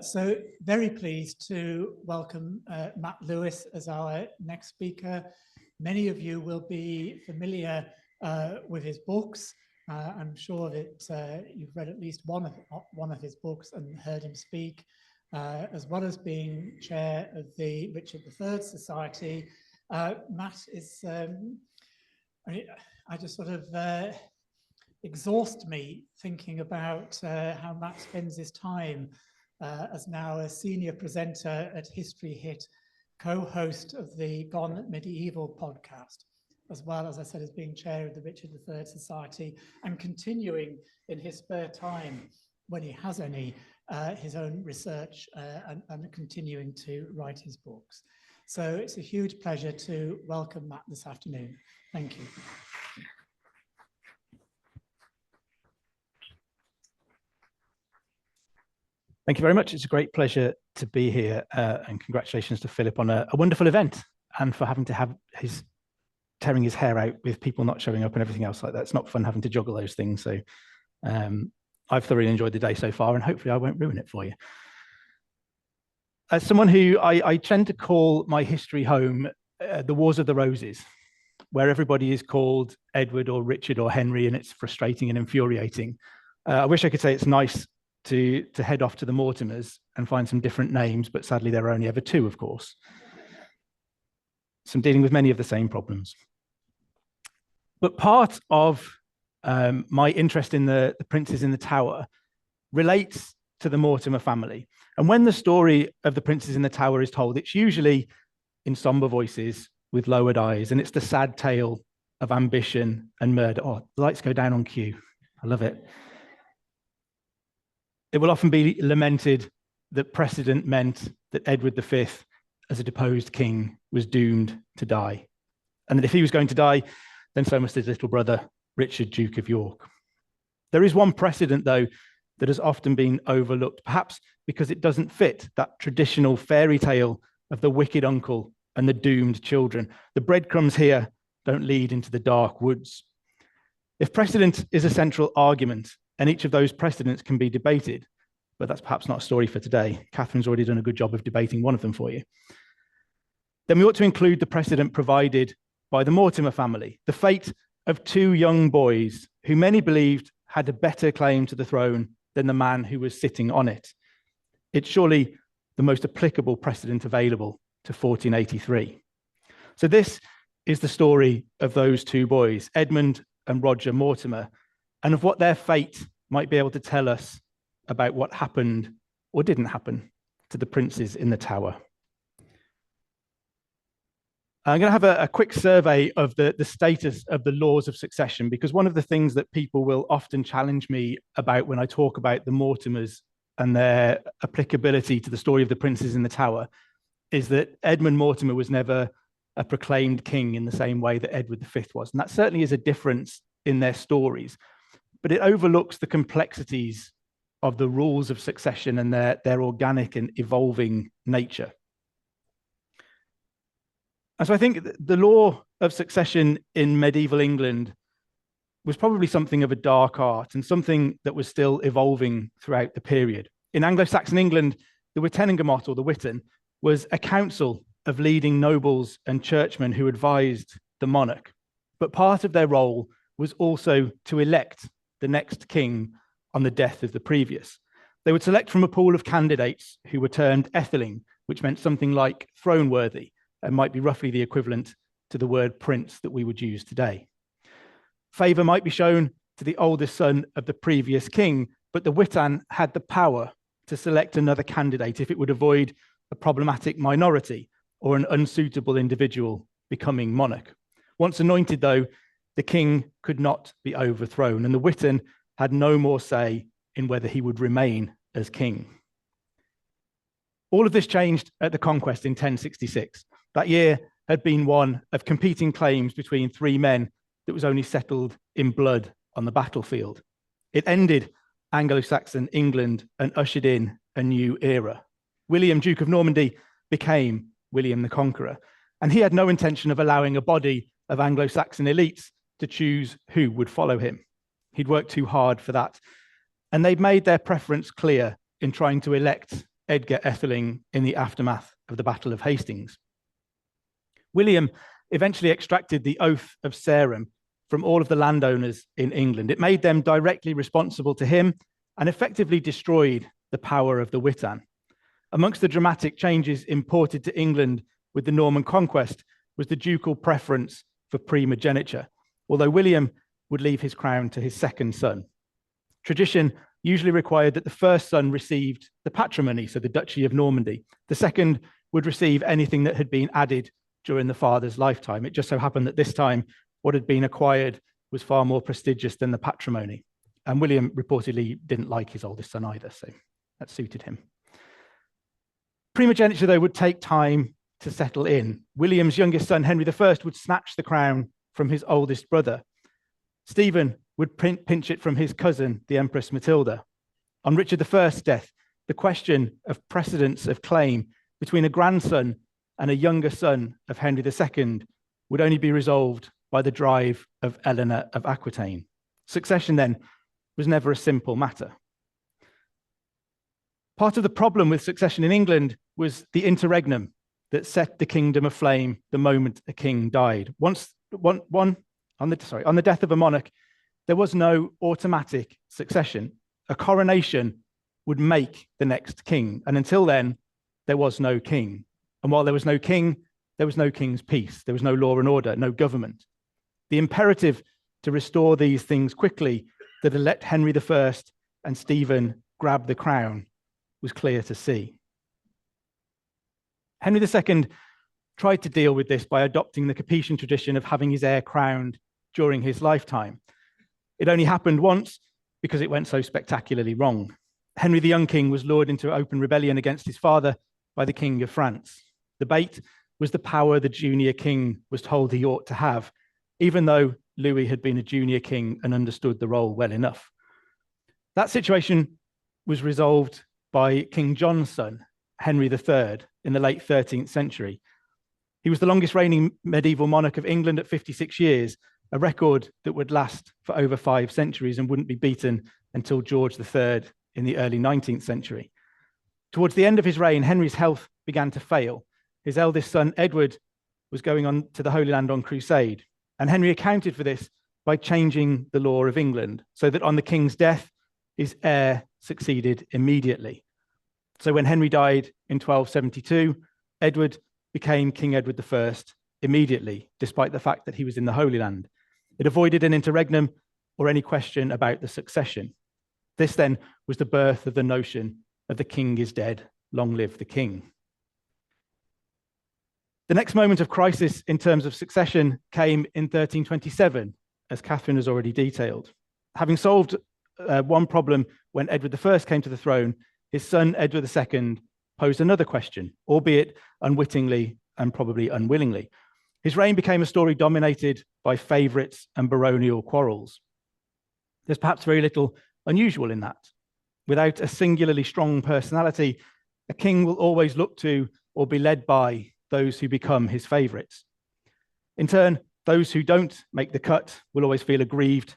So very pleased to welcome Matt Lewis as our next speaker. Many of you will be familiar with his books. I'm sure that you've read at least one of his books and heard him speak, as well as being chair of the Richard III Society. Matt is, I just sort of exhaust me thinking about how Matt spends his time as now a senior presenter at History Hit, co-host of the Gone Medieval podcast, as well as I said, as being chair of the Richard III Society, and continuing in his spare time, when he has any, his own research and continuing to write his books. So it's a huge pleasure to welcome Matt this afternoon. Thank you. Thank you very much. It's a great pleasure to be here, and congratulations to Philip on a wonderful event and for having to have tearing his hair out with people not showing up and everything else like that. It's not fun having to juggle those things. So I've thoroughly enjoyed the day so far, and hopefully I won't ruin it for you. As someone who I tend to call my history home the Wars of the Roses, where everybody is called Edward or Richard or Henry, and it's frustrating and infuriating. I wish I could say it's nice to head off to the Mortimers and find some different names, but sadly there are only ever two, of course. So I'm dealing with many of the same problems. But part of my interest in the princes in the Tower relates to the Mortimer family. And when the story of the princes in the Tower is told, it's usually in somber voices with lowered eyes, and it's the sad tale of ambition and murder. Oh, the lights go down on cue. I love it. It will often be lamented that precedent meant that Edward V, as a deposed king, was doomed to die. And that if he was going to die, then so must his little brother, Richard, Duke of York. There is one precedent, though, that has often been overlooked, perhaps because it doesn't fit that traditional fairy tale of the wicked uncle and the doomed children. The breadcrumbs here don't lead into the dark woods. If precedent is a central argument, and each of those precedents can be debated, but that's perhaps not a story for today. Catherine's already done a good job of debating one of them for you. Then we ought to include the precedent provided by the Mortimer family, the fate of two young boys who many believed had a better claim to the throne than the man who was sitting on it. It's surely the most applicable precedent available to 1483. So this is the story of those two boys, Edmund and Roger Mortimer, and of what their fate might be able to tell us about what happened or didn't happen to the princes in the Tower. I'm going to have a quick survey of the status of the laws of succession, because one of the things that people will often challenge me about when I talk about the Mortimers and their applicability to the story of the princes in the Tower is that Edmund Mortimer was never a proclaimed king in the same way that Edward V was. And that certainly is a difference in their stories, but it overlooks the complexities of the rules of succession and their organic and evolving nature. And so I think the law of succession in medieval England was probably something of a dark art and something that was still evolving throughout the period. In Anglo-Saxon England, the Witenagemot, or the Witan, was a council of leading nobles and churchmen who advised the monarch. But part of their role was also to elect the next king on the death of the previous. They would select from a pool of candidates who were termed etheling, which meant something like throne-worthy, and might be roughly the equivalent to the word prince that we would use today. Favour might be shown to the oldest son of the previous king, but the Witan had the power to select another candidate if it would avoid a problematic minority or an unsuitable individual becoming monarch. Once anointed, though, the king could not be overthrown, and the Witan had no more say in whether he would remain as king. All of this changed at the conquest in 1066. That year had been one of competing claims between three men that was only settled in blood on the battlefield. It ended Anglo-Saxon England and ushered in a new era. William, Duke of Normandy, became William the Conqueror, and he had no intention of allowing a body of Anglo-Saxon elites to choose who would follow him. He'd worked too hard for that, and they'd made their preference clear in trying to elect Edgar Atheling in the aftermath of the Battle of Hastings. William eventually extracted the oath of Sarum from all of the landowners in England. It made them directly responsible to him and effectively destroyed the power of the Witan. Amongst the dramatic changes imported to England with the Norman conquest was the ducal preference for primogeniture, although William would leave his crown to his second son. Tradition usually required that the first son received the patrimony, so the Duchy of Normandy. The second would receive anything that had been added during the father's lifetime. It just so happened that this time what had been acquired was far more prestigious than the patrimony. And William reportedly didn't like his oldest son either, so that suited him. Primogeniture, though, would take time to settle in. William's youngest son, Henry I, would snatch the crown from his oldest brother. Stephen would pinch it from his cousin, the Empress Matilda. On Richard I's death, the question of precedence of claim between a grandson and a younger son of Henry II would only be resolved by the drive of Eleanor of Aquitaine. Succession, then, was never a simple matter. Part of the problem with succession in England was the interregnum that set the kingdom aflame the moment a king died. On the death of a monarch, there was no automatic succession. A coronation would make the next king, and until then, there was no king. And while there was no king, there was no king's peace. There was no law and order, no government. The imperative to restore these things quickly, that had let Henry I and Stephen grab the crown, was clear to see. Henry II tried to deal with this by adopting the Capetian tradition of having his heir crowned during his lifetime. It only happened once because it went so spectacularly wrong. Henry the young king was lured into open rebellion against his father by the King of France. The bait was the power the junior king was told he ought to have, even though Louis had been a junior king and understood the role well enough. That situation was resolved by King John's son, Henry III, in the late 13th century. He was the longest reigning medieval monarch of England at 56 years, a record that would last for over 5 centuries and wouldn't be beaten until George III in the early 19th century. Towards the end of his reign, Henry's health began to fail. His eldest son, Edward, was going on to the Holy Land on crusade, and Henry accounted for this by changing the law of England so that on the king's death, his heir succeeded immediately. So when Henry died in 1272, Edward became King Edward I immediately, despite the fact that he was in the Holy Land. It avoided an interregnum or any question about the succession. This then was the birth of the notion of the king is dead, long live the king. The next moment of crisis in terms of succession came in 1327, as Catherine has already detailed. Having solved one problem when Edward I came to the throne, his son Edward II posed another question, albeit unwittingly and probably unwillingly. His reign became a story dominated by favourites and baronial quarrels. There's perhaps very little unusual in that. Without a singularly strong personality, a king will always look to or be led by those who become his favourites. In turn, those who don't make the cut will always feel aggrieved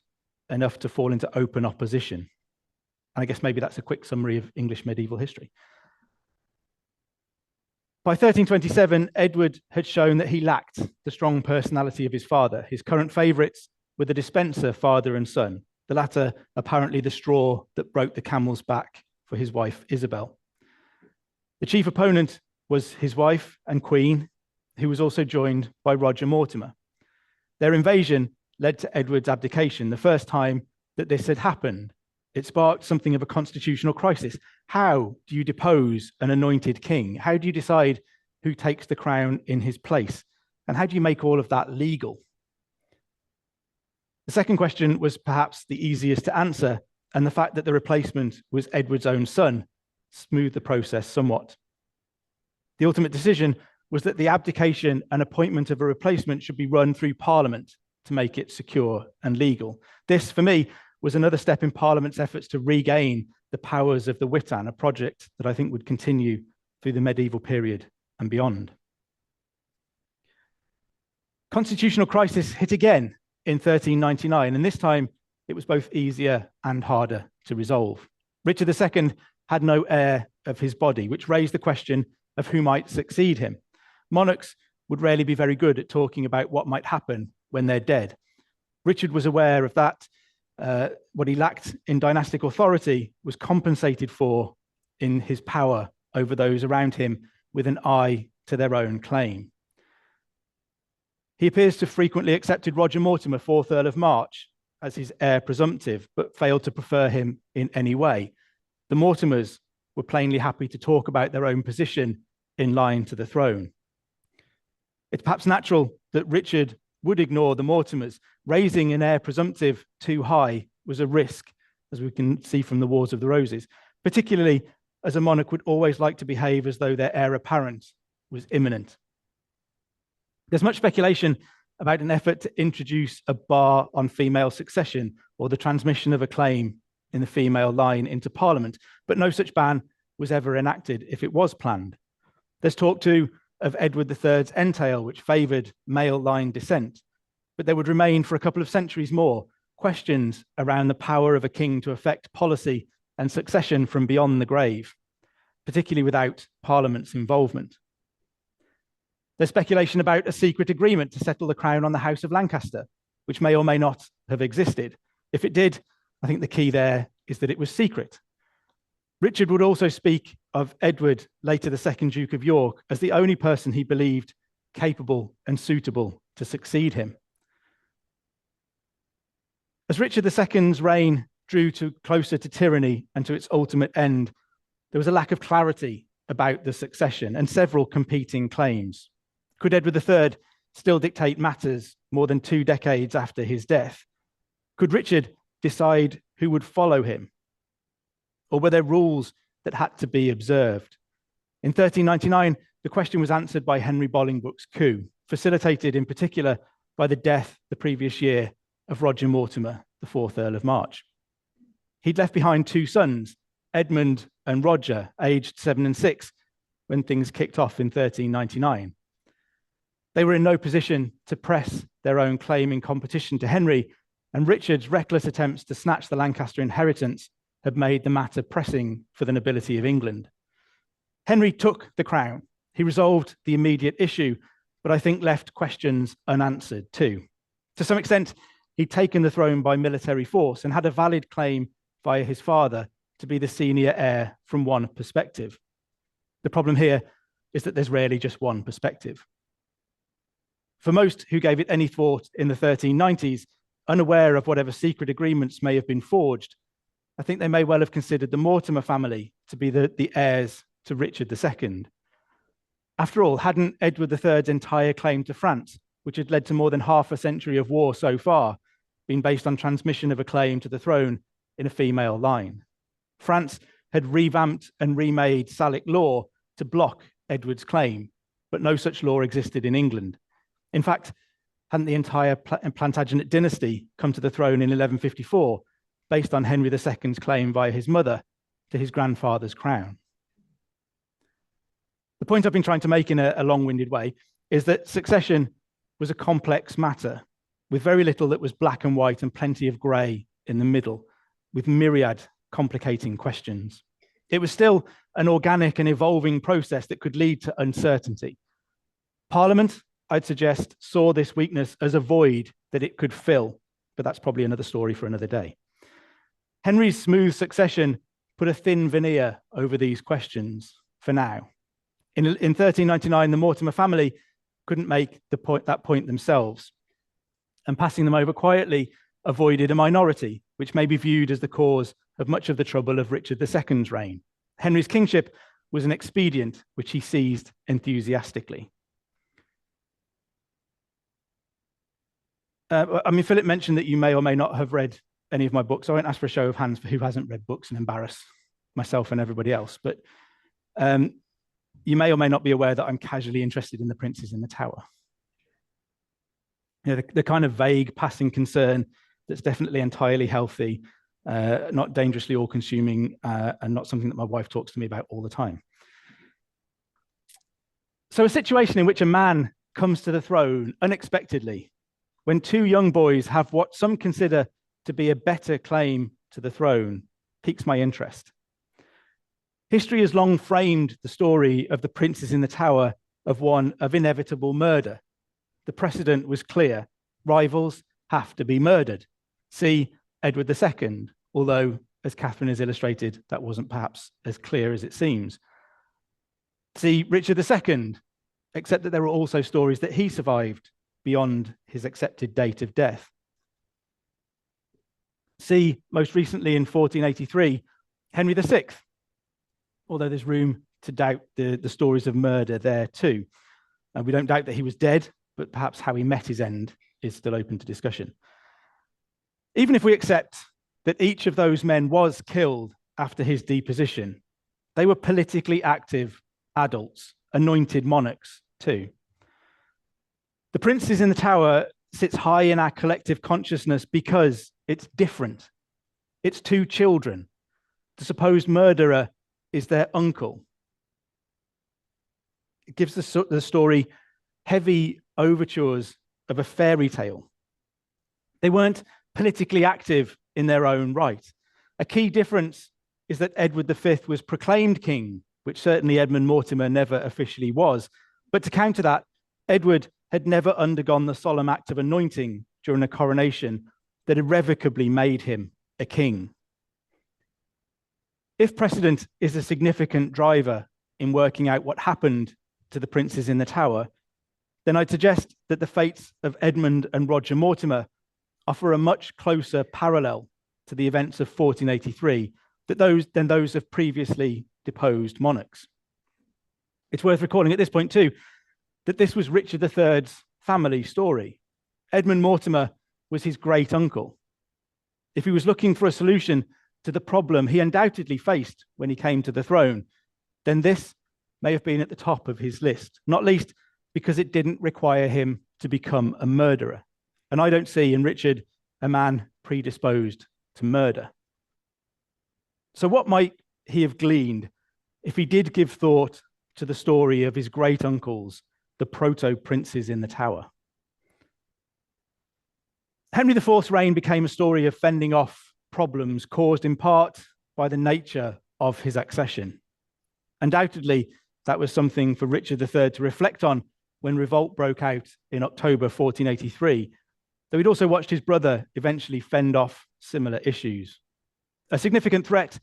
enough to fall into open opposition. And I guess maybe that's a quick summary of English medieval history. By 1327, Edward had shown that he lacked the strong personality of his father. His current favourites were the dispenser, father and son, the latter apparently the straw that broke the camel's back for his wife, Isabel. The chief opponent was his wife and queen, who was also joined by Roger Mortimer. Their invasion led to Edward's abdication, the first time that this had happened. It sparked something of a constitutional crisis. How do you depose an anointed king? How do you decide who takes the crown in his place? And how do you make all of that legal? The second question was perhaps the easiest to answer, and the fact that the replacement was Edward's own son smoothed the process somewhat. The ultimate decision was that the abdication and appointment of a replacement should be run through Parliament to make it secure and legal. This, for me, was another step in Parliament's efforts to regain the powers of the Witan, a project that I think would continue through the medieval period and beyond. Constitutional crisis hit again in 1399, and this time it was both easier and harder to resolve. Richard II had no heir of his body, which raised the question of who might succeed him. Monarchs would rarely be very good at talking about what might happen when they're dead. Richard was aware of that. What he lacked in dynastic authority was compensated for in his power over those around him with an eye to their own claim. He appears to have frequently accepted Roger Mortimer, 4th Earl of March, as his heir presumptive, but failed to prefer him in any way. The Mortimers were plainly happy to talk about their own position in line to the throne. It's perhaps natural that Richard would ignore the Mortimers. Raising an heir presumptive too high was a risk, as we can see from the Wars of the Roses, particularly as a monarch would always like to behave as though their heir apparent was imminent. There's much speculation about an effort to introduce a bar on female succession or the transmission of a claim in the female line into Parliament, but no such ban was ever enacted if it was planned. There's talk too of Edward III's entail, which favoured male line descent, but there would remain for a couple of centuries more questions around the power of a king to affect policy and succession from beyond the grave, particularly without Parliament's involvement. There's speculation about a secret agreement to settle the crown on the House of Lancaster, which may or may not have existed. If it did, I think the key there is that it was secret. Richard would also speak of Edward, later the 2nd Duke of York, as the only person he believed capable and suitable to succeed him. As Richard II's reign drew closer to tyranny and to its ultimate end, there was a lack of clarity about the succession and several competing claims. Could Edward III still dictate matters more than 2 decades after his death? Could Richard decide who would follow him? Or were there rules that had to be observed? In 1399, the question was answered by Henry Bolingbroke's coup, facilitated in particular by the death the previous year of Roger Mortimer, the 4th Earl of March. He'd left behind 2 sons, Edmund and Roger, aged 7 and 6, when things kicked off in 1399. They were in no position to press their own claim in competition to Henry, and Richard's reckless attempts to snatch the Lancaster inheritance had made the matter pressing for the nobility of England. Henry took the crown. He resolved the immediate issue, but I think left questions unanswered too. To some extent, he'd taken the throne by military force and had a valid claim via his father to be the senior heir from one perspective. The problem here is that there's rarely just one perspective. For most who gave it any thought in the 1390s, unaware of whatever secret agreements may have been forged, I think they may well have considered the Mortimer family to be the heirs to Richard II. After all, hadn't Edward III's entire claim to France, which had led to more than half a century of war so far, been based on transmission of a claim to the throne in a female line? France had revamped and remade Salic law to block Edward's claim, but no such law existed in England. In fact, hadn't the entire Plantagenet dynasty come to the throne in 1154, based on Henry II's claim via his mother to his grandfather's crown? The point I've been trying to make in a long-winded way is that succession was a complex matter, with very little that was black and white and plenty of grey in the middle, with myriad complicating questions. It was still an organic and evolving process that could lead to uncertainty. Parliament, I'd suggest, saw this weakness as a void that it could fill, but that's probably another story for another day. Henry's smooth succession put a thin veneer over these questions for now. In 1399, the Mortimer family couldn't make that point themselves, and passing them over quietly avoided a minority, which may be viewed as the cause of much of the trouble of Richard II's reign. Henry's kingship was an expedient which he seized enthusiastically. Philip mentioned that you may or may not have read any of my books. I won't ask for a show of hands for who hasn't read books and embarrass myself and everybody else, but you may or may not be aware that I'm casually interested in The Princes in the Tower. You know, the kind of vague passing concern that's definitely entirely healthy, not dangerously all-consuming, and not something that my wife talks to me about all the time. So a situation in which a man comes to the throne unexpectedly, when 2 young boys have what some consider to be a better claim to the throne, piques my interest. History has long framed the story of the princes in the Tower of one of inevitable murder. The precedent was clear. Rivals have to be murdered. See Edward II, although, as Catherine has illustrated, that wasn't perhaps as clear as it seems. See Richard II, except that there are also stories that he survived beyond his accepted date of death. See, most recently in 1483, Henry VI, although there's room to doubt the stories of murder there too. And we don't doubt that he was dead, but perhaps how he met his end is still open to discussion. Even if we accept that each of those men was killed after his deposition, they were politically active adults, anointed monarchs too. The Princes in the Tower sits high in our collective consciousness because it's different. It's two children. The supposed murderer is their uncle. It gives the story heavy overtures of a fairy tale. They weren't politically active in their own right. A key difference is that Edward V was proclaimed king, which certainly Edmund Mortimer never officially was. But to counter that, Edward had never undergone the solemn act of anointing during a coronation that irrevocably made him a king. If precedent is a significant driver in working out what happened to the princes in the Tower, then I'd suggest that the fates of Edmund and Roger Mortimer offer a much closer parallel to the events of 1483 than those of previously deposed monarchs. It's worth recalling at this point too that this was Richard III's family story. Edmund Mortimer was his great uncle. If he was looking for a solution to the problem he undoubtedly faced when he came to the throne, then this may have been at the top of his list, not least because it didn't require him to become a murderer. And I don't see in Richard a man predisposed to murder. So what might he have gleaned if he did give thought to the story of his great uncles, the proto-princes in the Tower? Henry IV's reign became a story of fending off problems caused in part by the nature of his accession. Undoubtedly, that was something for Richard III to reflect on when revolt broke out in October 1483, though he'd also watched his brother eventually fend off similar issues. A significant threat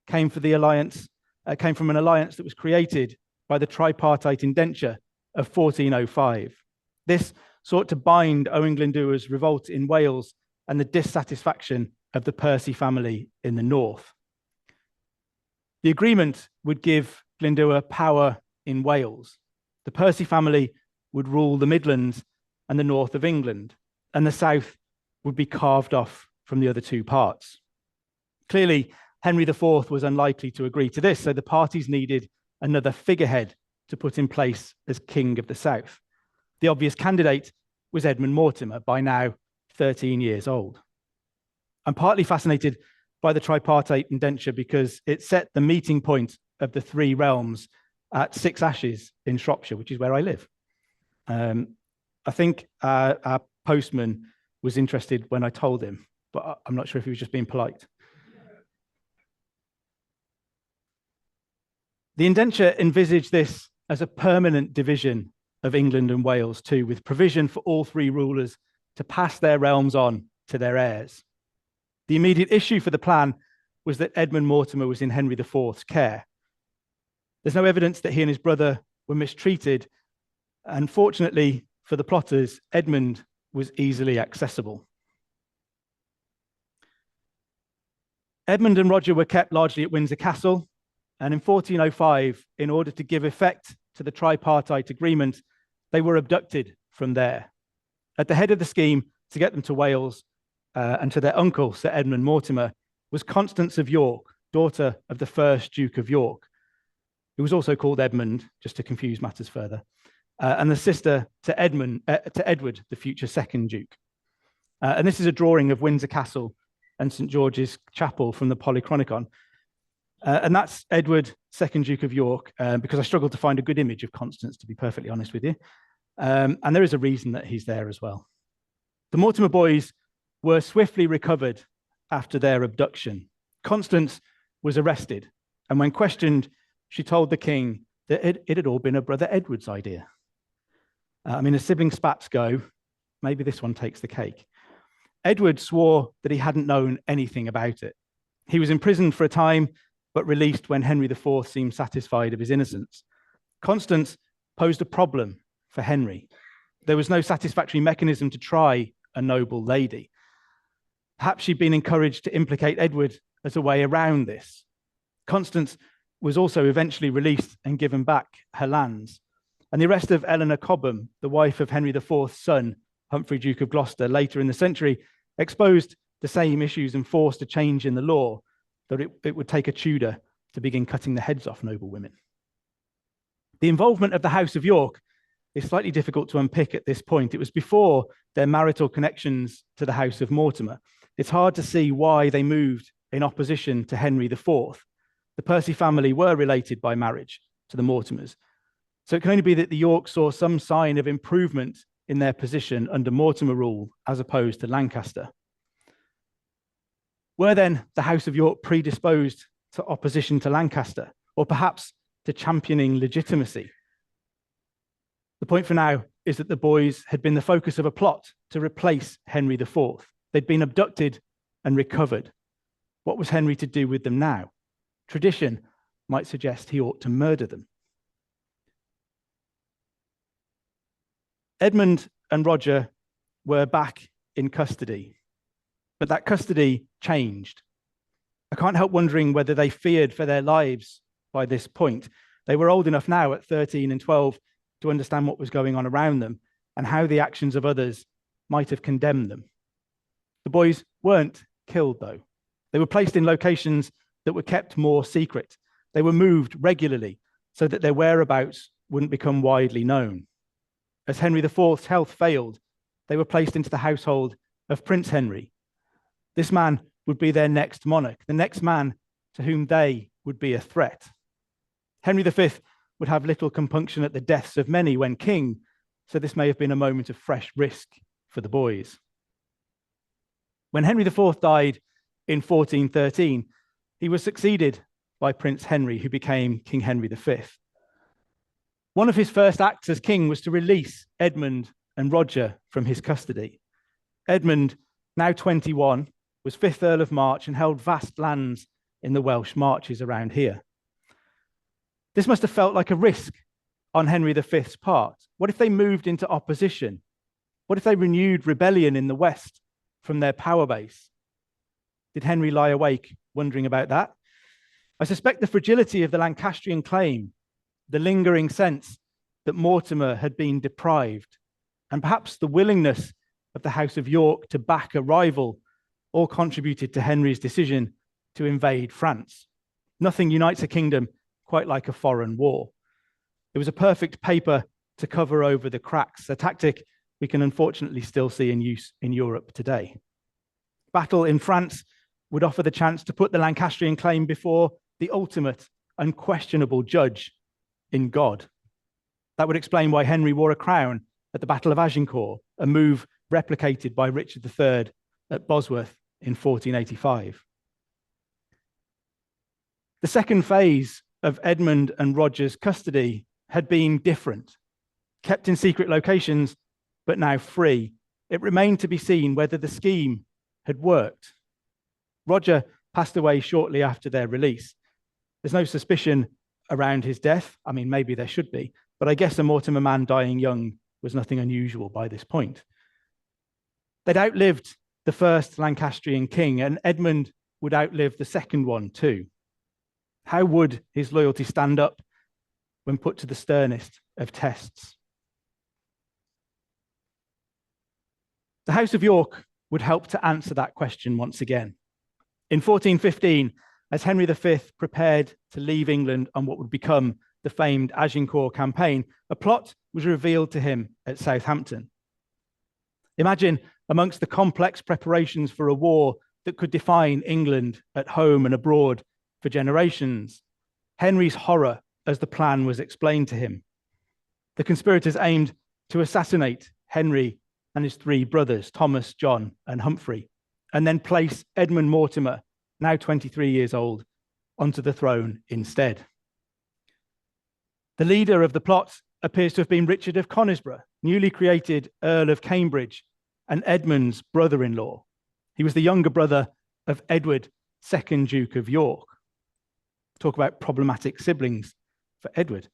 came from an alliance that was created by the tripartite indenture of 1405. This sought to bind Owen Glyndwr's revolt in Wales and the dissatisfaction of the Percy family in the north. The agreement would give Glyndwr power in Wales. The Percy family would rule the Midlands and the north of England, and the south would be carved off from the other two parts. Clearly, Henry IV was unlikely to agree to this, so the parties needed another figurehead to put in place as King of the South. The obvious candidate was Edmund Mortimer, by now 13 years old. I'm partly fascinated by the tripartite indenture because it set the meeting point of the three realms at Six Ashes in Shropshire, which is where I live. I think our postman was interested when I told him, but I'm not sure if he was just being polite. The indenture envisaged this as a permanent division of England and Wales too, with provision for all three rulers to pass their realms on to their heirs. The immediate issue for the plan was that Edmund Mortimer was in Henry IV's care. There's no evidence that he and his brother were mistreated, and fortunately for the plotters, Edmund was easily accessible. Edmund and Roger were kept largely at Windsor Castle, and in 1405, in order to give effect to the tripartite agreement, they were abducted from there. At the head of the scheme to get them to Wales and to their uncle, Sir Edmund Mortimer, was Constance of York, daughter of the first Duke of York, who was also called Edmund, just to confuse matters further, and the sister to Edward, the future second Duke. And this is a drawing of Windsor Castle and St. George's Chapel from the Polychronicon. And that's Edward, second Duke of York, because I struggled to find a good image of Constance, to be perfectly honest with you. And there is a reason that he's there as well. The Mortimer boys were swiftly recovered after their abduction. Constance was arrested, and when questioned, she told the king that it had all been her brother Edward's idea. As sibling spats go, maybe this one takes the cake. Edward swore that he hadn't known anything about it. He was imprisoned for a time, but released when Henry IV seemed satisfied of his innocence. Constance posed a problem for Henry. There was no satisfactory mechanism to try a noble lady. Perhaps she'd been encouraged to implicate Edward as a way around this. Constance was also eventually released and given back her lands. And the arrest of Eleanor Cobham, the wife of Henry IV's son, Humphrey, Duke of Gloucester, later in the century, exposed the same issues and forced a change in the law that it would take a Tudor to begin cutting the heads off noble women. The involvement of the House of York is slightly difficult to unpick at this point. It was before their marital connections to the House of Mortimer. It's hard to see why they moved in opposition to Henry IV. The Percy family were related by marriage to the Mortimers. So it can only be that the Yorks saw some sign of improvement in their position under Mortimer rule as opposed to Lancaster. Were then the House of York predisposed to opposition to Lancaster, or perhaps to championing legitimacy? The point for now is that the boys had been the focus of a plot to replace Henry IV. They'd been abducted and recovered. What was Henry to do with them now? Tradition might suggest he ought to murder them. Edmund and Roger were back in custody, but that custody changed. I can't help wondering whether they feared for their lives by this point. They were old enough now at 13 and 12 to understand what was going on around them and how the actions of others might have condemned them. The boys weren't killed, though. They were placed in locations that were kept more secret. They were moved regularly so that their whereabouts wouldn't become widely known. As Henry IV's health failed, they were placed into the household of Prince Henry. This man would be their next monarch, the next man to whom they would be a threat. Henry V would have little compunction at the deaths of many when king, so this may have been a moment of fresh risk for the boys. When Henry IV died in 1413, he was succeeded by Prince Henry, who became King Henry V. One of his first acts as king was to release Edmund and Roger from his custody. Edmund, now 21, was 5th Earl of March and held vast lands in the Welsh marches around here. This must have felt like a risk on Henry V's part. What if they moved into opposition? What if they renewed rebellion in the West from their power base? Did Henry lie awake wondering about that? I suspect the fragility of the Lancastrian claim, the lingering sense that Mortimer had been deprived, and perhaps the willingness of the House of York to back a rival all contributed to Henry's decision to invade France. Nothing unites a kingdom quite like a foreign war. It was a perfect paper to cover over the cracks, a tactic we can unfortunately still see in use in Europe today. Battle in France would offer the chance to put the Lancastrian claim before the ultimate, unquestionable judge in God. That would explain why Henry wore a crown at the Battle of Agincourt, a move replicated by Richard III at Bosworth in 1485. The second phase of Edmund and Roger's custody had been different. Kept in secret locations, but now free, it remained to be seen whether the scheme had worked. Roger passed away shortly after their release. There's no suspicion around his death. Maybe there should be, but I guess a Mortimer man dying young was nothing unusual by this point. They'd outlived the first Lancastrian king, and Edmund would outlive the second one too. How would his loyalty stand up when put to the sternest of tests? The House of York would help to answer that question once again. In 1415, as Henry V prepared to leave England on what would become the famed Agincourt campaign, a plot was revealed to him at Southampton. Imagine, amongst the complex preparations for a war that could define England at home and abroad for generations, Henry's horror as the plan was explained to him. The conspirators aimed to assassinate Henry and his 3 brothers, Thomas, John, and Humphrey, and then place Edmund Mortimer, now 23 years old, onto the throne instead. The leader of the plot appears to have been Richard of Conisbrough, newly created Earl of Cambridge and Edmund's brother-in-law. He was the younger brother of Edward, 2nd Duke of York. Talk about problematic siblings for Edward.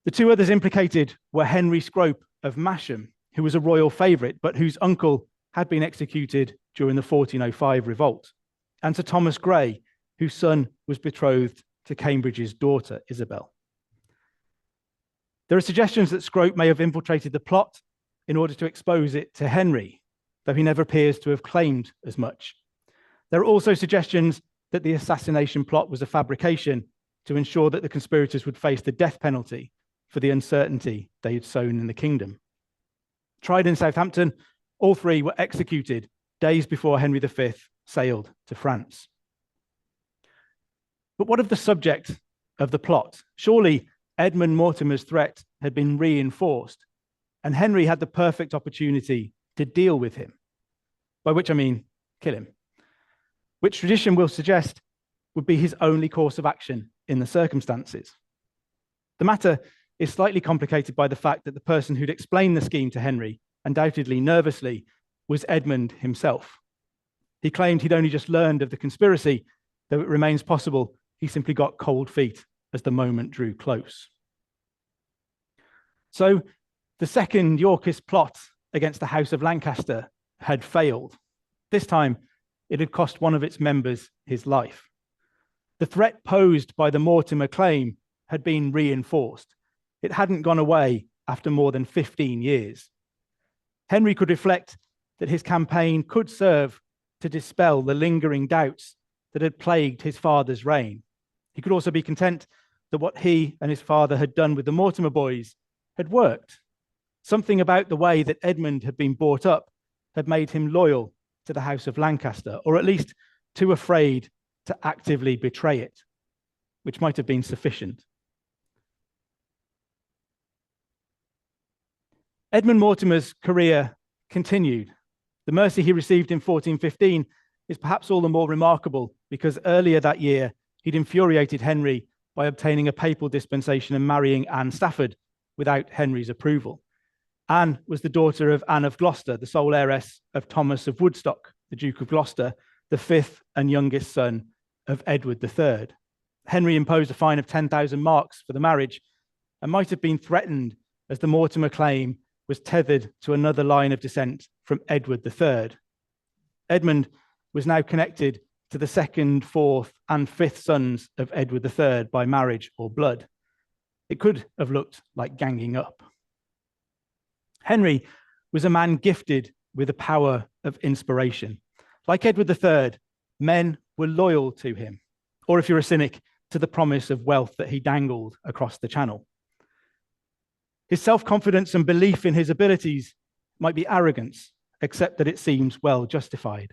The two others implicated were Henry Scrope of Masham, who was a royal favourite, but whose uncle had been executed during the 1405 revolt, and Sir Thomas Grey, whose son was betrothed to Cambridge's daughter, Isabel. There are suggestions that Scrope may have infiltrated the plot in order to expose it to Henry, though he never appears to have claimed as much. There are also suggestions that the assassination plot was a fabrication to ensure that the conspirators would face the death penalty for the uncertainty they had sown in the kingdom. Tried in Southampton, all three were executed days before Henry V sailed to France. But what of the subject of the plot? Surely Edmund Mortimer's threat had been reinforced, and Henry had the perfect opportunity to deal with him, by which I mean kill him, which tradition will suggest would be his only course of action in the circumstances. The matter is slightly complicated by the fact that the person who'd explained the scheme to Henry, undoubtedly nervously, was Edmund himself. He claimed he'd only just learned of the conspiracy, though it remains possible he simply got cold feet as the moment drew close. So the second Yorkist plot against the House of Lancaster had failed. This time, it had cost one of its members his life. The threat posed by the Mortimer claim had been reinforced. It hadn't gone away after more than 15 years. Henry could reflect that his campaign could serve to dispel the lingering doubts that had plagued his father's reign. He could also be content that what he and his father had done with the Mortimer boys had worked. Something about the way that Edmund had been brought up had made him loyal to the House of Lancaster, or at least too afraid to actively betray it, which might have been sufficient. Edmund Mortimer's career continued. The mercy he received in 1415 is perhaps all the more remarkable because earlier that year, he'd infuriated Henry by obtaining a papal dispensation and marrying Anne Stafford without Henry's approval. Anne was the daughter of Anne of Gloucester, the sole heiress of Thomas of Woodstock, the Duke of Gloucester, the fifth and youngest son of Edward III. Henry imposed a fine of 10,000 marks for the marriage and might have been threatened as the Mortimer claim was tethered to another line of descent from Edward III. Edmund was now connected to the second, fourth, and fifth sons of Edward III by marriage or blood. It could have looked like ganging up. Henry was a man gifted with the power of inspiration. Like Edward III, men were loyal to him, or if you're a cynic, to the promise of wealth that he dangled across the channel. His self-confidence and belief in his abilities might be arrogance, except that it seems well justified.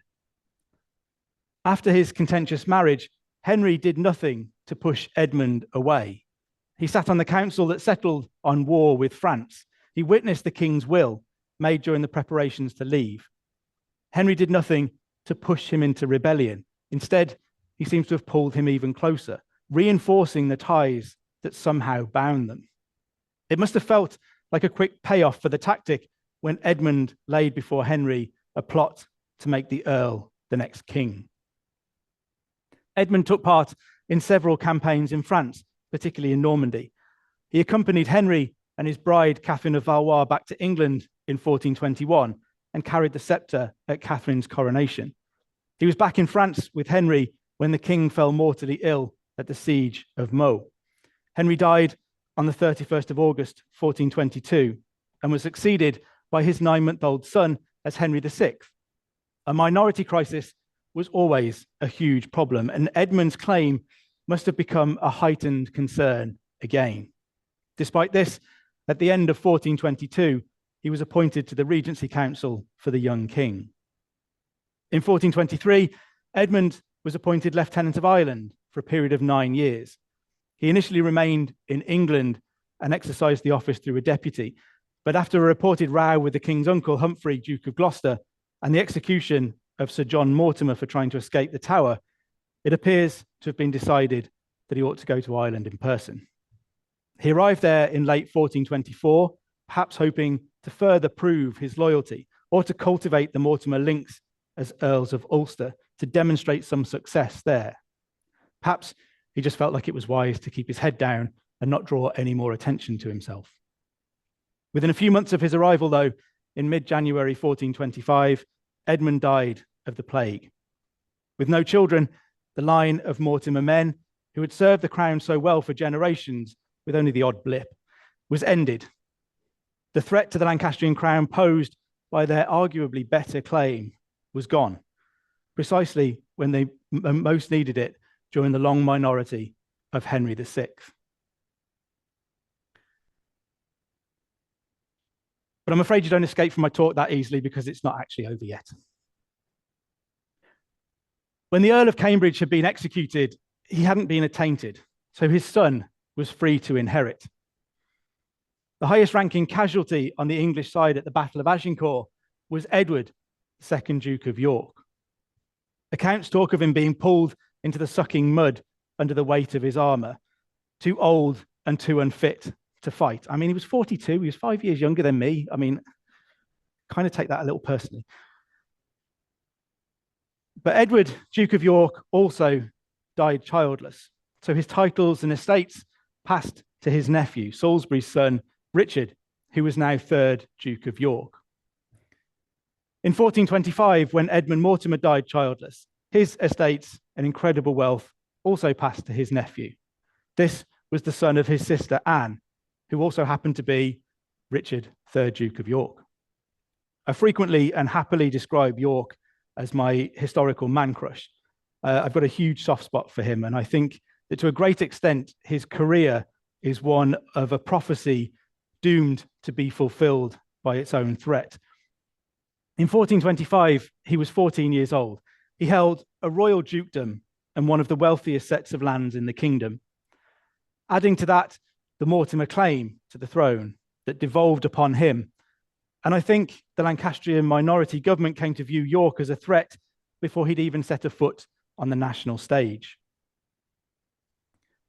After his contentious marriage, Henry did nothing to push Edmund away. He sat on the council that settled on war with France. He witnessed the king's will made during the preparations to leave. Henry did nothing to push him into rebellion. Instead, he seems to have pulled him even closer, reinforcing the ties that somehow bound them. It must have felt like a quick payoff for the tactic when Edmund laid before Henry a plot to make the Earl the next king. Edmund took part in several campaigns in France, particularly in Normandy. He accompanied Henry and his bride, Catherine of Valois, back to England in 1421 and carried the scepter at Catherine's coronation. He was back in France with Henry when the king fell mortally ill at the siege of Meaux. Henry died on the 31st of August, 1422, and was succeeded by his 9-month-old son as Henry VI. A minority crisis was always a huge problem, and Edmund's claim must have become a heightened concern again. Despite this, at the end of 1422, he was appointed to the Regency Council for the young king. In 1423, Edmund was appointed Lieutenant of Ireland for a period of 9 years. He initially remained in England and exercised the office through a deputy, but after a reported row with the king's uncle, Humphrey, Duke of Gloucester, and the execution of Sir John Mortimer for trying to escape the Tower, it appears to have been decided that he ought to go to Ireland in person. He arrived there in late 1424, perhaps hoping to further prove his loyalty or to cultivate the Mortimer links as Earls of Ulster to demonstrate some success there. Perhaps he just felt like it was wise to keep his head down and not draw any more attention to himself. Within a few months of his arrival, though, in mid-January 1425, Edmund died of the plague. With no children, the line of Mortimer men, who had served the crown so well for generations, with only the odd blip, was ended. The threat to the Lancastrian crown posed by their arguably better claim was gone, precisely when they most needed it during the long minority of Henry VI. But I'm afraid you don't escape from my talk that easily because it's not actually over yet. When the Earl of Cambridge had been executed, he hadn't been attainted, so his son was free to inherit. The highest ranking casualty on the English side at the Battle of Agincourt was Edward, second Duke of York. Accounts talk of him being pulled into the sucking mud under the weight of his armor, too old and too unfit to fight. I mean, he was 42, he was 5 years younger than me. I mean, kind of take that a little personally. But Edward, Duke of York, also died childless. So his titles and estates passed to his nephew, Salisbury's son, Richard, who was now third Duke of York. In 1425, when Edmund Mortimer died childless, his estates and incredible wealth also passed to his nephew. This was the son of his sister Anne, who also happened to be Richard, third Duke of York. I frequently and happily describe York as my historical man crush. I've got a huge soft spot for him, and I think that to a great extent, his career is one of a prophecy doomed to be fulfilled by its own threat. In 1425, he was 14 years old. He held a royal dukedom and one of the wealthiest sets of lands in the kingdom. Adding to that, the Mortimer claim to the throne that devolved upon him. And I think the Lancastrian minority government came to view York as a threat before he'd even set a foot on the national stage.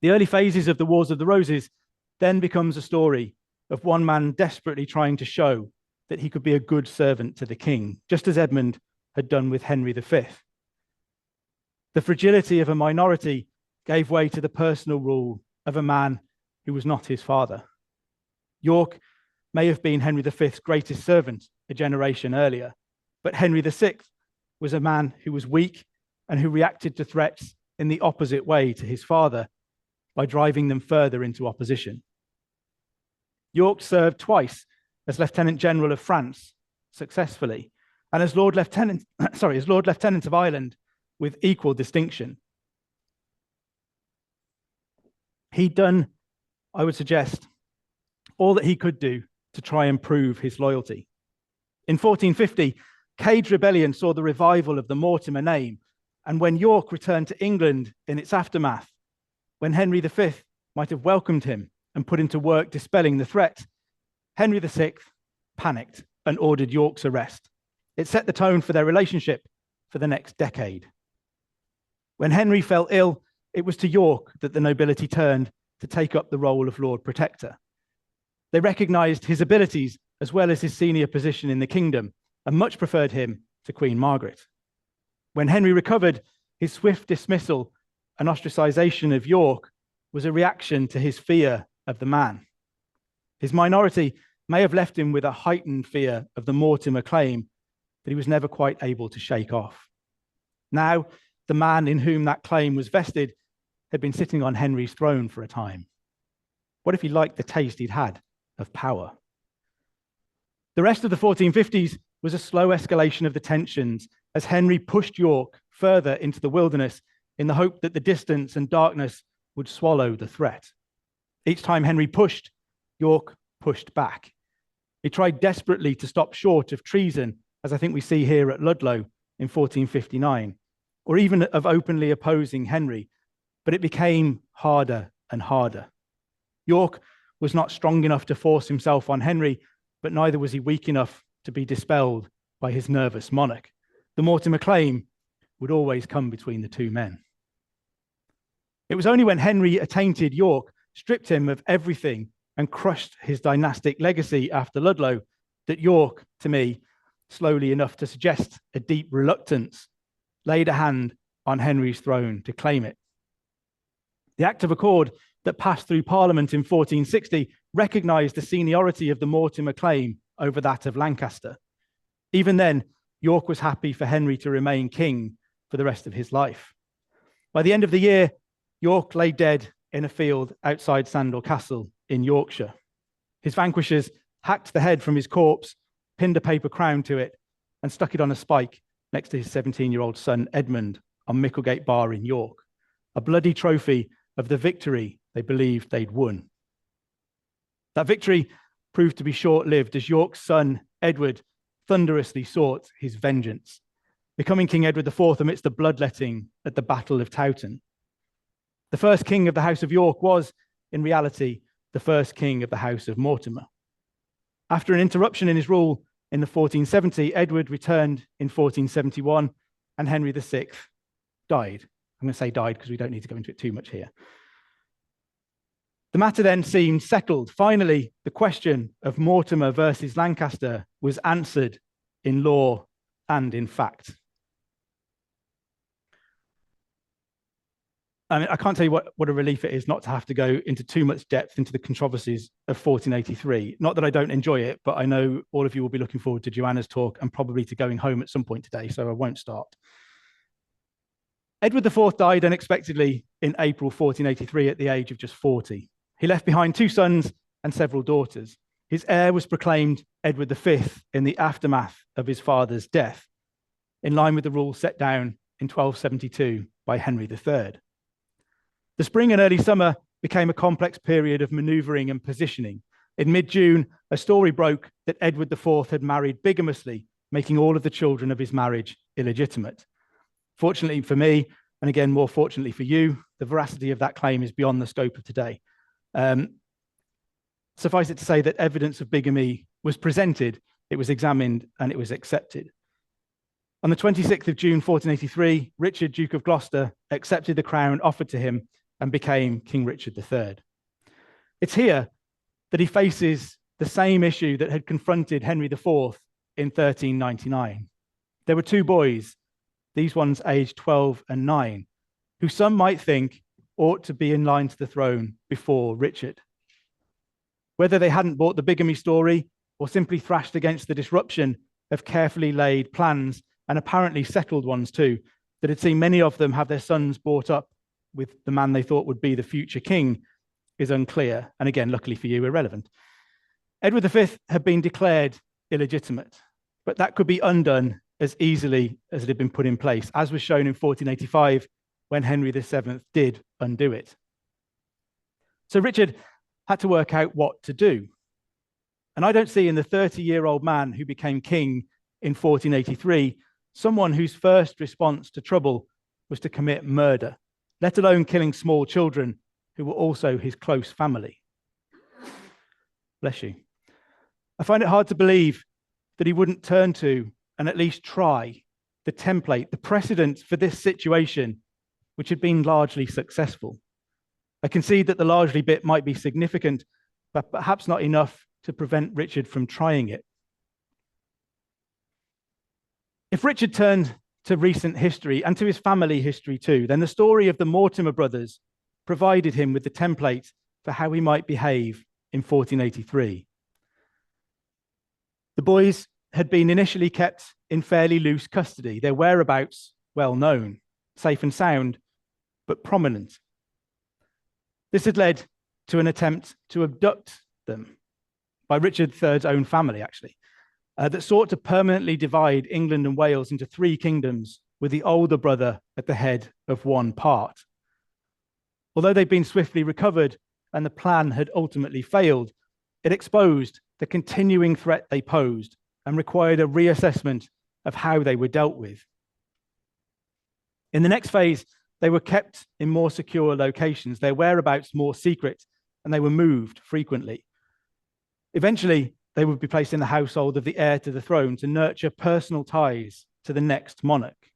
The early phases of the Wars of the Roses then becomes a story of one man desperately trying to show that he could be a good servant to the king, just as Edmund had done with Henry V. The fragility of a minority gave way to the personal rule of a man who was not his father. York may have been Henry V's greatest servant a generation earlier, but Henry VI was a man who was weak and who reacted to threats in the opposite way to his father by driving them further into opposition. York served twice as Lieutenant General of France successfully, and as Lord Lieutenant of Ireland with equal distinction. He'd done, I would suggest, all that he could do to try and prove his loyalty. In 1450, Cade's rebellion saw the revival of the Mortimer name, and when York returned to England in its aftermath, when Henry V might have welcomed him and put him to work dispelling the threat, Henry VI panicked and ordered York's arrest. It set the tone for their relationship for the next decade. When Henry fell ill, it was to York that the nobility turned to take up the role of Lord Protector. They recognized his abilities as well as his senior position in the kingdom and much preferred him to Queen Margaret. When Henry recovered, his swift dismissal and ostracization of York was a reaction to his fear of the man. His minority may have left him with a heightened fear of the Mortimer claim that he was never quite able to shake off. Now, the man in whom that claim was vested had been sitting on Henry's throne for a time. What if he liked the taste he'd had of power? The rest of the 1450s was a slow escalation of the tensions as Henry pushed York further into the wilderness in the hope that the distance and darkness would swallow the threat. Each time Henry pushed, York pushed back. He tried desperately to stop short of treason, as I think we see here at Ludlow in 1459, or even of openly opposing Henry, but it became harder and harder. York was not strong enough to force himself on Henry, but neither was he weak enough to be dispelled by his nervous monarch. The Mortimer claim would always come between the two men. It was only when Henry attainted York stripped him of everything and crushed his dynastic legacy after Ludlow, that York, to me, slowly enough to suggest a deep reluctance, laid a hand on Henry's throne to claim it. The Act of Accord that passed through Parliament in 1460 recognised the seniority of the Mortimer claim over that of Lancaster. Even then, York was happy for Henry to remain king for the rest of his life. By the end of the year, York lay dead in a field outside Sandal Castle in Yorkshire. His vanquishers hacked the head from his corpse, pinned a paper crown to it, and stuck it on a spike next to his 17-year-old son, Edmund, on Micklegate Bar in York, a bloody trophy of the victory they believed they'd won. That victory proved to be short-lived as York's son, Edward, thunderously sought his vengeance, becoming King Edward IV amidst the bloodletting at the Battle of Towton. The first king of the House of York was, in reality, the first king of the House of Mortimer. After an interruption in his rule in the 1470, Edward returned in 1471, and Henry VI died. I'm going to say died because we don't need to go into it too much here. The matter then seemed settled. Finally, the question of Mortimer versus Lancaster was answered in law and in fact. I mean, I can't tell you what a relief it is not to have to go into too much depth into the controversies of 1483. Not that I don't enjoy it, but I know all of you will be looking forward to Joanna's talk and probably to going home at some point today, so I won't start. Edward IV died unexpectedly in April 1483 at the age of just 40. He left behind 2 sons and several daughters. His heir was proclaimed Edward V in the aftermath of his father's death, in line with the rules set down in 1272 by Henry III. The spring and early summer became a complex period of manoeuvring and positioning. In mid-June, a story broke that Edward IV had married bigamously, making all of the children of his marriage illegitimate. Fortunately for me, and again, more fortunately for you, the veracity of that claim is beyond the scope of today. Suffice it to say that evidence of bigamy was presented, it was examined, and it was accepted. On the 26th of June, 1483, Richard, Duke of Gloucester, accepted the crown offered to him and became King Richard III. It's here that he faces the same issue that had confronted Henry IV in 1399. There were 2 boys, these ones aged 12 and 9, who some might think ought to be in line to the throne before Richard. Whether they hadn't bought the bigamy story or simply thrashed against the disruption of carefully laid plans, and apparently settled ones too, that had seen many of them have their sons brought up with the man they thought would be the future king, is unclear, and again, luckily for you, irrelevant. Edward V had been declared illegitimate, but that could be undone as easily as it had been put in place, as was shown in 1485 when Henry VII did undo it. So Richard had to work out what to do. And I don't see in the 30-year-old man who became king in 1483 someone whose first response to trouble was to commit murder, let alone killing small children who were also his close family. Bless you. I find it hard to believe that he wouldn't turn to and at least try the template, the precedent for this situation, which had been largely successful. I concede that the largely bit might be significant, but perhaps not enough to prevent Richard from trying it. If Richard turned to recent history and to his family history too, then the story of the Mortimer brothers provided him with the template for how he might behave in 1483. The boys had been initially kept in fairly loose custody, their whereabouts well known, safe and sound, but prominent. This had led to an attempt to abduct them by Richard III's own family, actually, that sought to permanently divide England and Wales into 3 kingdoms, with the older brother at the head of one part. Although they'd been swiftly recovered and the plan had ultimately failed, it exposed the continuing threat they posed and required a reassessment of how they were dealt with. In the next phase, they were kept in more secure locations, their whereabouts more secret, and they were moved frequently. Eventually, they would be placed in the household of the heir to the throne to nurture personal ties to the next monarch.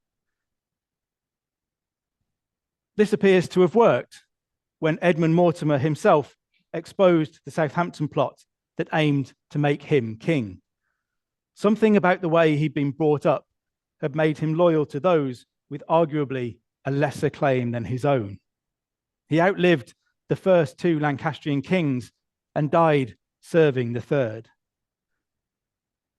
This appears to have worked. when Edmund Mortimer himself exposed the Southampton plot that aimed to make him king. Something about the way he'd been brought up had made him loyal to those with arguably a lesser claim than his own. He outlived the first two Lancastrian kings and died serving the third.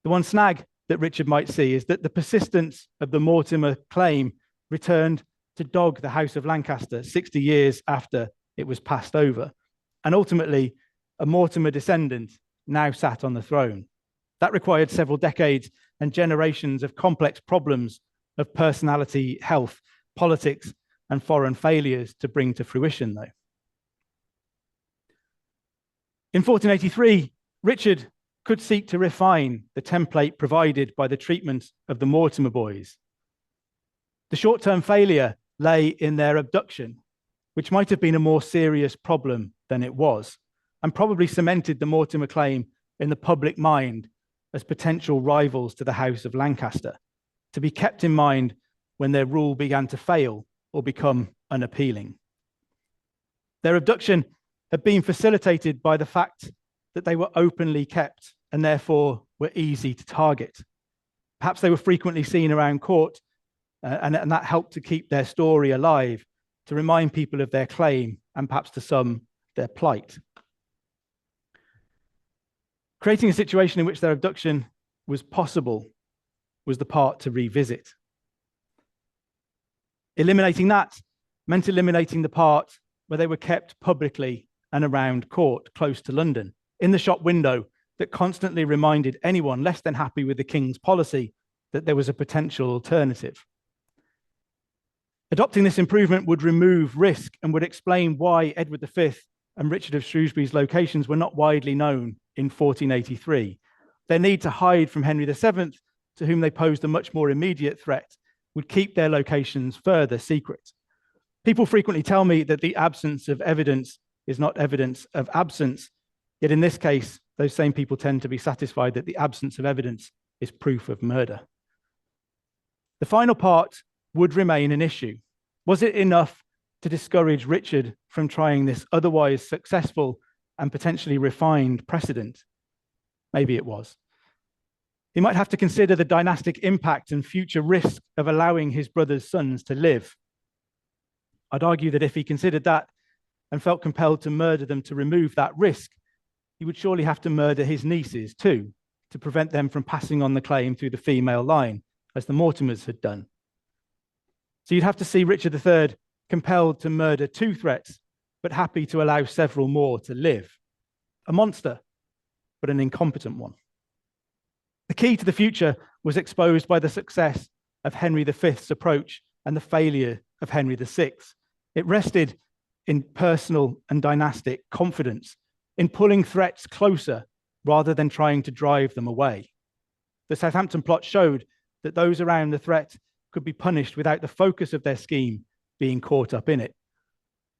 The one snag that Richard might see is that the persistence of the Mortimer claim returned to dog the House of Lancaster 60 years after it was passed over. And ultimately, a Mortimer descendant now sat on the throne. That required several decades and generations of complex problems of personality, health, politics, and foreign failures to bring to fruition, though. In 1483, Richard could seek to refine the template provided by the treatment of the Mortimer boys. The short-term failure lay in their abduction, which might have been a more serious problem than it was, and probably cemented the Mortimer claim in the public mind as potential rivals to the House of Lancaster, to be kept in mind when their rule began to fail or become unappealing. Their abduction had been facilitated by the fact that they were openly kept and therefore were easy to target. Perhaps they were frequently seen around court, and that helped to keep their story alive, to remind people of their claim and perhaps to some their plight. Creating a situation in which their abduction was possible was the part to revisit. Eliminating that meant eliminating the part where they were kept publicly and around court, close to London, in the shop window that constantly reminded anyone less than happy with the king's policy that there was a potential alternative. Adopting this improvement would remove risk and would explain why Edward V and Richard of Shrewsbury's locations were not widely known in 1483. Their need to hide from Henry VII, to whom they posed a much more immediate threat, would keep their locations further secret. People frequently tell me that the absence of evidence is not evidence of absence, yet in this case, those same people tend to be satisfied that the absence of evidence is proof of murder. The final part would remain an issue. Was it enough to discourage Richard from trying this otherwise successful and potentially refined precedent? Maybe it was. He might have to consider the dynastic impact and future risk of allowing his brother's sons to live. I'd argue that if he considered that and felt compelled to murder them to remove that risk, he would surely have to murder his nieces too, to prevent them from passing on the claim through the female line, as the Mortimers had done. So you'd have to see Richard III compelled to murder two threats, but happy to allow several more to live. A monster, but an incompetent one. The key to the future was exposed by the success of Henry V's approach and the failure of Henry VI. It rested in personal and dynastic confidence, in pulling threats closer rather than trying to drive them away. The Southampton plot showed that those around the threat could be punished without the focus of their scheme being caught up in it.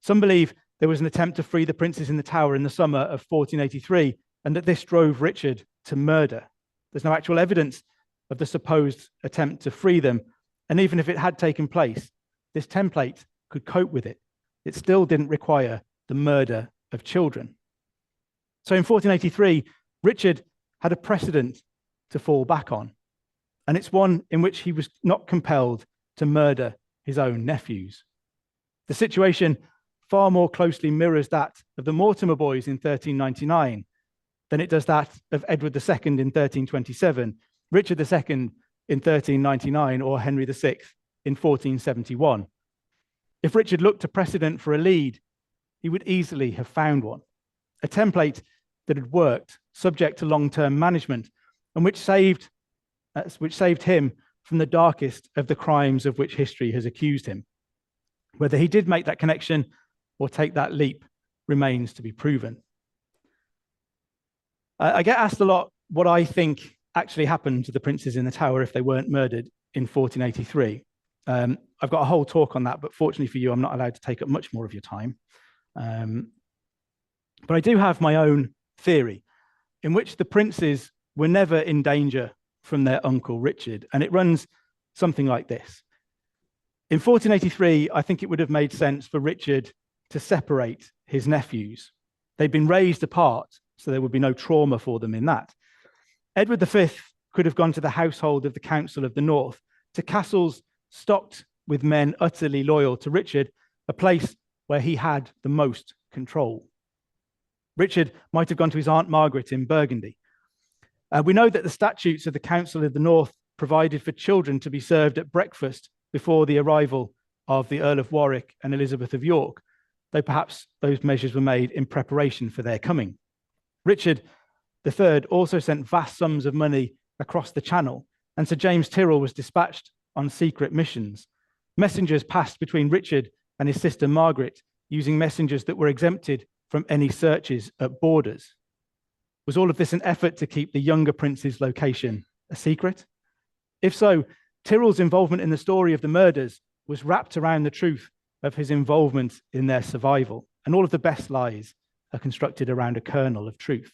Some believe there was an attempt to free the princes in the Tower in the summer of 1483, and that this drove Richard to murder. There's no actual evidence of the supposed attempt to free them, and even if it had taken place, this template could cope with it. It still didn't require the murder of children. So in 1483, Richard had a precedent to fall back on, and it's one in which he was not compelled to murder his own nephews. The situation far more closely mirrors that of the Mortimer boys in 1399 than it does that of Edward II in 1327, Richard II in 1399, or Henry VI in 1471. If Richard looked to precedent for a lead, he would easily have found one, a template that had worked, subject to long-term management, and which saved him from the darkest of the crimes of which history has accused him. Whether he did make that connection or take that leap remains to be proven. I get asked a lot what I think actually happened to the princes in the Tower if they weren't murdered in 1483. I've got a whole talk on that, but fortunately for you, I'm not allowed to take up much more of your time. But I do have my own theory in which the princes were never in danger from their uncle Richard, and it runs something like this. In 1483, I think it would have made sense for Richard to separate his nephews. They'd been raised apart, so there would be no trauma for them in that. Edward V could have gone to the household of the Council of the North, to castles stocked with men utterly loyal to Richard, a place where he had the most control. Richard might have gone to his Aunt Margaret in Burgundy. We know that the statutes of the Council of the North provided for children to be served at breakfast before the arrival of the Earl of Warwick and Elizabeth of York, though perhaps those measures were made in preparation for their coming. Richard III also sent vast sums of money across the Channel, and Sir James Tyrrell was dispatched on secret missions. Messengers passed between Richard and his sister Margaret, using messengers that were exempted from any searches at borders. Was all of this an effort to keep the younger prince's location a secret? If so, Tyrrell's involvement in the story of the murders was wrapped around the truth of his involvement in their survival, and all of the best lies are constructed around a kernel of truth.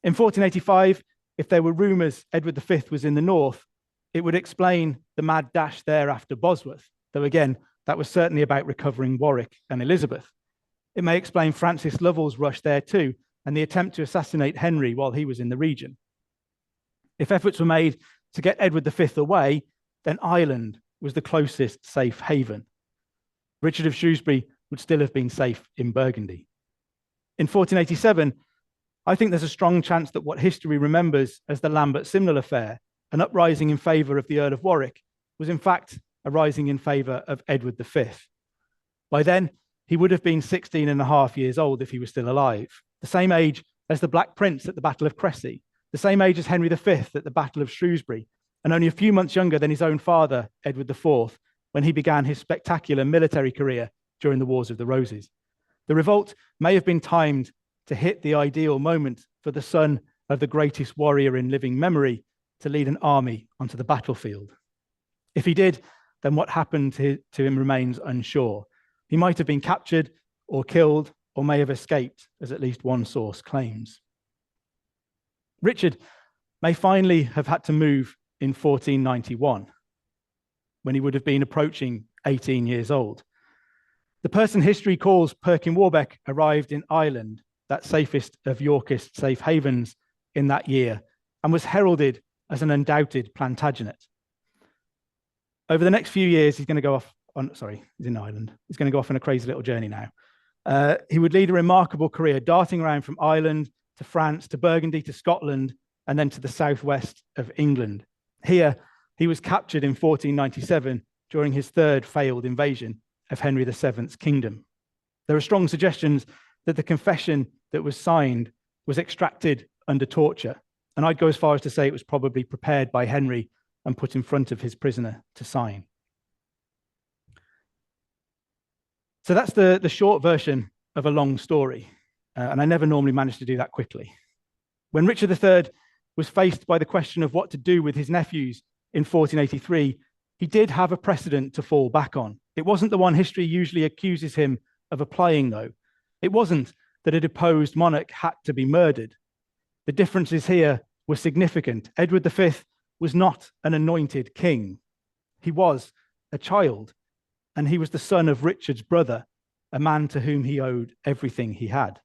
In 1485, if there were rumours Edward V was in the north, it would explain the mad dash there after Bosworth, though again, that was certainly about recovering Warwick and Elizabeth. It may explain Francis Lovell's rush there too, and the attempt to assassinate Henry while he was in the region. If efforts were made to get Edward V away, then Ireland was the closest safe haven. Richard of Shrewsbury would still have been safe in Burgundy. In 1487, I think there's a strong chance that what history remembers as the Lambert-Simnel affair, an uprising in favour of the Earl of Warwick, was in fact a rising in favour of Edward V. By then, he would have been 16 and a half years old if he was still alive, the same age as the Black Prince at the Battle of Crecy, the same age as Henry V at the Battle of Shrewsbury, and only a few months younger than his own father, Edward IV, when he began his spectacular military career during the Wars of the Roses. The revolt may have been timed to hit the ideal moment for the son of the greatest warrior in living memory to lead an army onto the battlefield. If he did, then what happened to him remains unsure. He might have been captured or killed, or may have escaped, as at least one source claims. Richard may finally have had to move in 1491, when he would have been approaching 18 years old. The person history calls Perkin Warbeck arrived in Ireland, that safest of Yorkist safe havens, in that year, and was heralded as an undoubted Plantagenet. Over the next few years, he's going to go off on, he's in Ireland. He's going to go off on a crazy little journey now. He would lead a remarkable career, darting around from Ireland to France, to Burgundy, to Scotland, and then to the southwest of England. Here, he was captured in 1497 during his third failed invasion of Henry VII's kingdom. There are strong suggestions that the confession that was signed was extracted under torture, and I'd go as far as to say it was probably prepared by Henry and put in front of his prisoner to sign. So that's the short version of a long story, and I never normally manage to do that quickly. When Richard III was faced by the question of what to do with his nephews in 1483, he did have a precedent to fall back on. It wasn't the one history usually accuses him of applying, though. It wasn't that a deposed monarch had to be murdered. The differences here were significant. Edward V was not an anointed king. He was a child, and he was the son of Richard's brother, a man to whom he owed everything he had.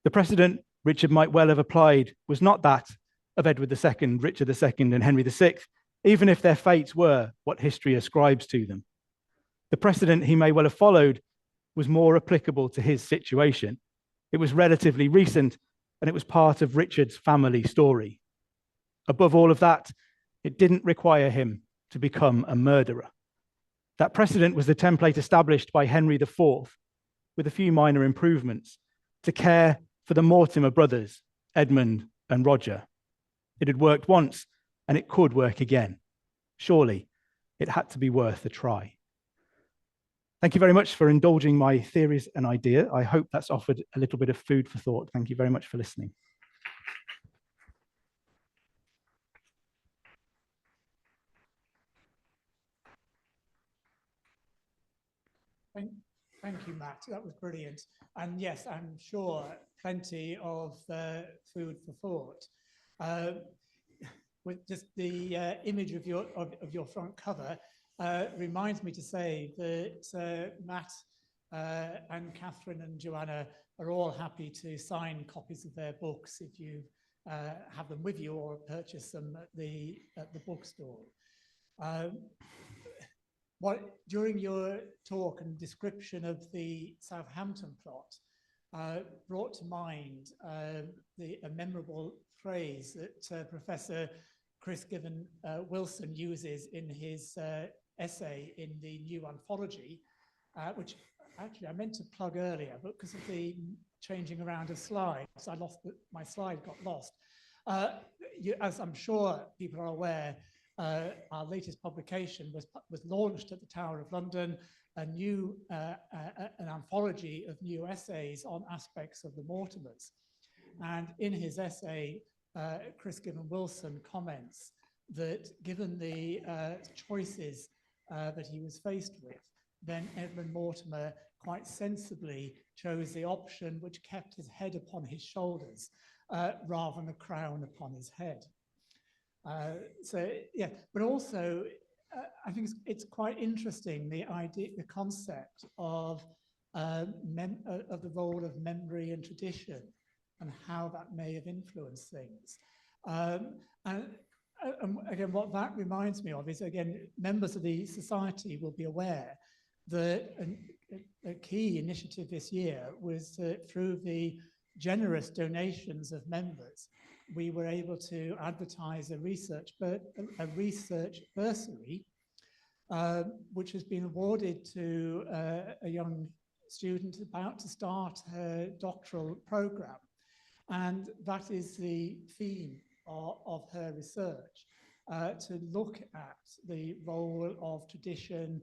The precedent Richard might well have applied was not that of Edward II, Richard II, and Henry VI, even if their fates were what history ascribes to them. The precedent he may well have followed was more applicable to his situation. It was relatively recent, and it was part of Richard's family story. Above all of that, it didn't require him to become a murderer. That precedent was the template established by Henry IV, with a few minor improvements, to care for the Mortimer brothers, Edmund and Roger. It had worked once, and it could work again. Surely, it had to be worth a try. Thank you very much for indulging my theories and idea. I hope that's offered a little bit of food for thought. Thank you very much for listening. Thank you, Matt. That was brilliant. And yes, I'm sure plenty of food for thought. With just the image of your front cover reminds me to say that Matt and Catherine and Joanna are all happy to sign copies of their books if you have them with you or purchase them at the bookstore. During your talk and description of the Southampton plot, brought to mind a memorable phrase that Professor Chris Given Wilson uses in his essay in the new anthology, which actually I meant to plug earlier, but because of the changing around of slides, my slide got lost. As I'm sure people are aware, our latest publication was launched at the Tower of London, an anthology of new essays on aspects of the Mortimers. And in his essay, Chris Given Wilson comments that given the choices that he was faced with, then Edmund Mortimer quite sensibly chose the option which kept his head upon his shoulders rather than a crown upon his head. So yeah, but also I think it's quite interesting, the concept of the role of memory and tradition and how that may have influenced things. And again, what that reminds me of is, again, members of the society will be aware that a key initiative this year was that through the generous donations of members, we were able to advertise a research bursary, which has been awarded to a young student about to start her doctoral program. And that is the theme of her research, to look at the role of tradition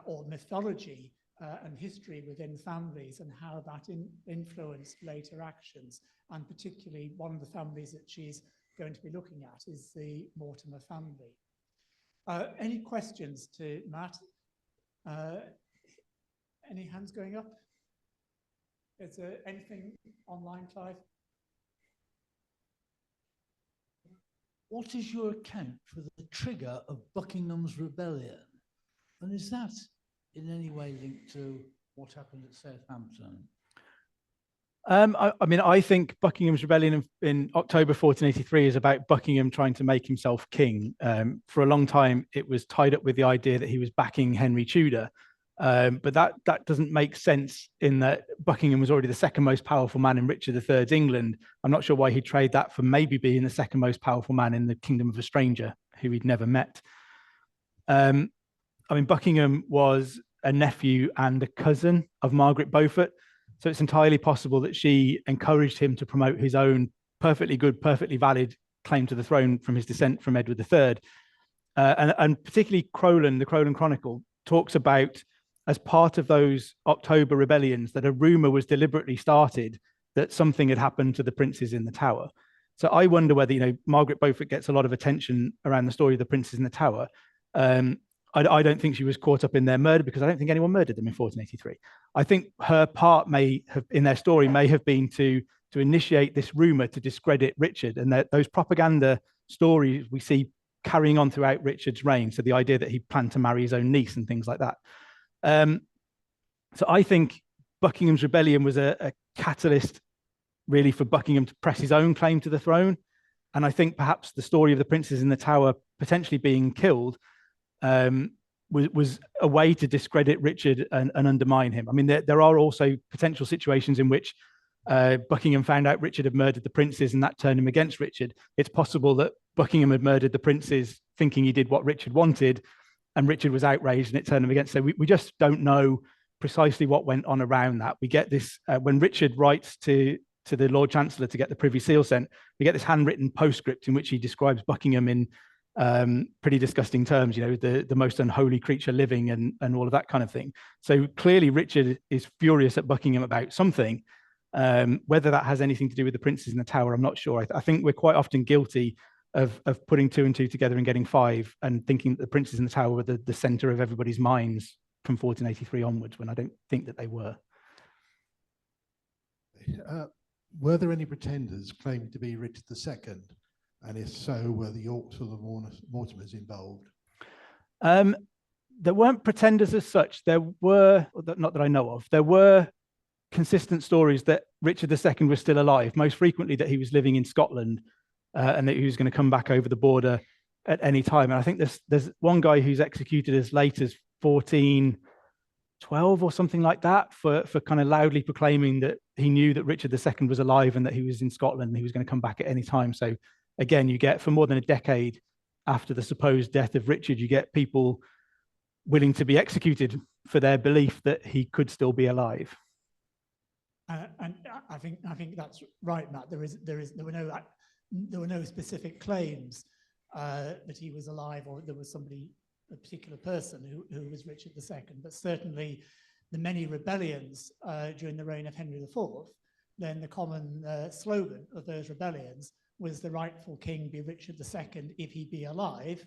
or mythology and history within families and how that influenced later actions. And particularly one of the families that she's going to be looking at is the Mortimer family. Any questions to Matt? Any hands going up? Is there anything online, Clive? What is your account for the trigger of Buckingham's rebellion? And is that in any way linked to what happened at Southampton? I mean, I think Buckingham's rebellion in October 1483 is about Buckingham trying to make himself king. For a long time, it was tied up with the idea that he was backing Henry Tudor. But that doesn't make sense in that Buckingham was already the second most powerful man in Richard III's England. I'm not sure why he'd trade that for maybe being the second most powerful man in the kingdom of a stranger who he'd never met. I mean, Buckingham was a nephew and a cousin of Margaret Beaufort. So it's entirely possible that she encouraged him to promote his own perfectly good, perfectly valid claim to the throne from his descent from Edward III. And particularly Crowland, the Crowland Chronicle, talks about, as part of those October rebellions, that a rumor was deliberately started that something had happened to the princes in the Tower. So I wonder whether, Margaret Beaufort gets a lot of attention around the story of the princes in the Tower. I don't think she was caught up in their murder, because I don't think anyone murdered them in 1483. I think her part in their story may have been to initiate this rumor to discredit Richard, and that those propaganda stories we see carrying on throughout Richard's reign. So the idea that he planned to marry his own niece and things like that. So I think Buckingham's rebellion was a catalyst really for Buckingham to press his own claim to the throne. And I think perhaps the story of the princes in the Tower potentially being killed was a way to discredit Richard and undermine him. I mean, there are also potential situations in which Buckingham found out Richard had murdered the princes and that turned him against Richard. It's possible that Buckingham had murdered the princes thinking he did what Richard wanted, and Richard was outraged and it turned him against. So we just don't know precisely what went on around that. We get this, when Richard writes to the Lord Chancellor to get the Privy Seal sent, we get this handwritten postscript in which he describes Buckingham in pretty disgusting terms, the most unholy creature living and all of that kind of thing. So clearly Richard is furious at Buckingham about something. Whether that has anything to do with the princes in the Tower, I'm not sure. I think we're quite often guilty of putting two and two together and getting five, and thinking that the princes in the Tower were the center of everybody's minds from 1483 onwards, when I don't think that they were. Were there any pretenders claimed to be Richard II? And if so, were the Yorks or the Mortimers involved? there weren't pretenders as such. There were, not that I know of, there were consistent stories that Richard II was still alive, most frequently that he was living in Scotland and that he was going to come back over the border at any time. And I think there's one guy who's executed as late as 1412 or something like that for kind of loudly proclaiming that he knew that Richard II was alive and that he was in Scotland and he was going to come back at any time. So again, you get, for more than a decade after the supposed death of Richard, you get people willing to be executed for their belief that he could still be alive. And I think that's right, Matt. There were no specific claims that he was alive or there was somebody, a particular person who was Richard II. But certainly the many rebellions during the reign of Henry IV, then the common slogan of those rebellions was the rightful king be Richard II if he be alive.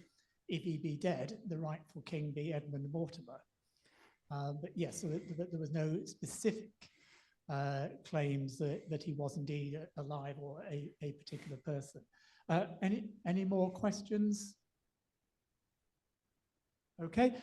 If he be dead, the rightful king be Edmund and Mortimer. But yes, so there was no specific claims that he was indeed alive or a particular person. Any more questions? Okay.